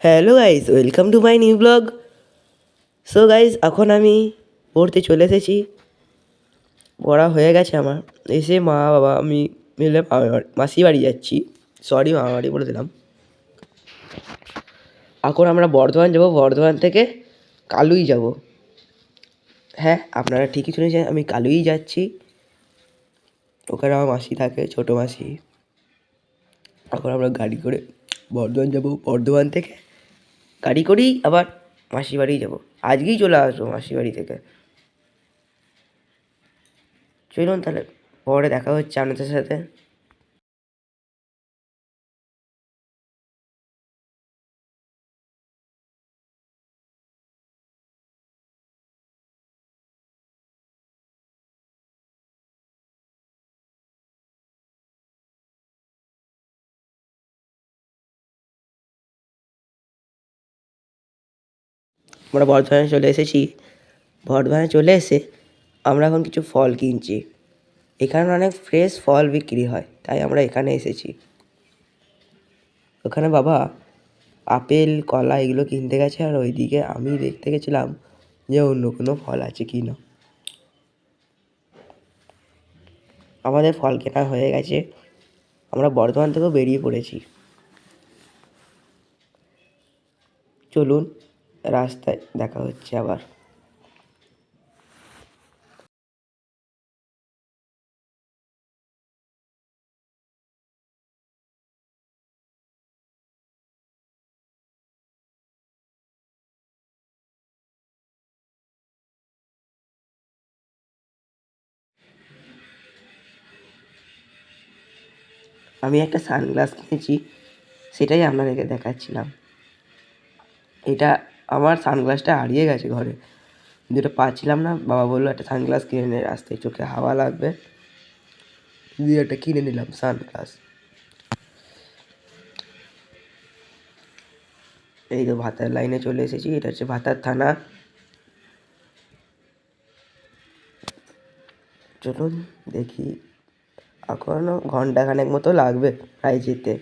Hello guys, welcome to my new blog. So guys, এখন আমি পড়তে চলে এসেছি। পড়া হয়ে গেছে আমার। এসে মা বাবা আমি মিলে মাসি বাড়ি যাচ্ছি। সরি, মামা বাড়ি বলে দিলাম। এখন আমরা বর্ধমান যাব, বর্ধমান থেকে কালুই যাব। হ্যাঁ, আপনারা ঠিকই শুনেছেন, আমি কালুই যাচ্ছি। ওখানে আমার মাসি থাকে, ছোটো মাসি। এখন আমরা গাড়ি করে বর্ধমান যাব, বর্ধমান থেকে গাড়ি করেই আবার মাসি বাড়ি যাব। আজকেই চলে আসবো মাসি বাড়ি থেকে। চলুন তাহলে, পরে দেখা হচ্ছে আপনাদের সাথে। আমরা বর্ধমানে চলে এসেছি। বর্ধমানে চলে এসে আমরা এখন কিছু ফল কিনছি। এখানে অনেক ফ্রেশ ফল বিক্রি হয়, তাই আমরা এখানে এসেছি। ওখানে বাবা আপেল, কলা এগুলো কিনতে গেছে, আর ওইদিকে আমি দেখতে গেছিলাম যে অন্য কোনো ফল আছে কি না। আমাদের ফল কেনা হয়ে গেছে, আমরা বর্ধমান থেকেও বেরিয়ে পড়েছি। চলুন, রাস্তায় দেখা হচ্ছে আবার। আমি একটা সানগ্লাস কিনেছি, সেটাই আপনাদেরকে দেখাচ্ছিলাম। এটা আমার সানগ্লাসটা হারিয়ে গেছে ঘরে, যেটা পাচ্ছিলাম না। বাবা বললো একটা সানগ্লাস কিনে নে, রাস্তায় চোখে হাওয়া লাগবে, দিয়ে একটা কিনে নিলাম সানগ্লাস। এই তো ভাতার লাইনে চলে এসেছি, এটা হচ্ছে ভাতার থানা। চলুন দেখি, এখনও ঘন্টাখানেক মতো লাগবে প্রায় যেতে।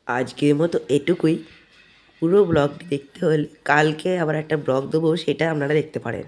আজকের মতো এটুকুই। পুরো ব্লগটি দেখতে হলে কালকে আবার একটা ব্লগ দেবো, সেটা আপনারা দেখতে পারেন।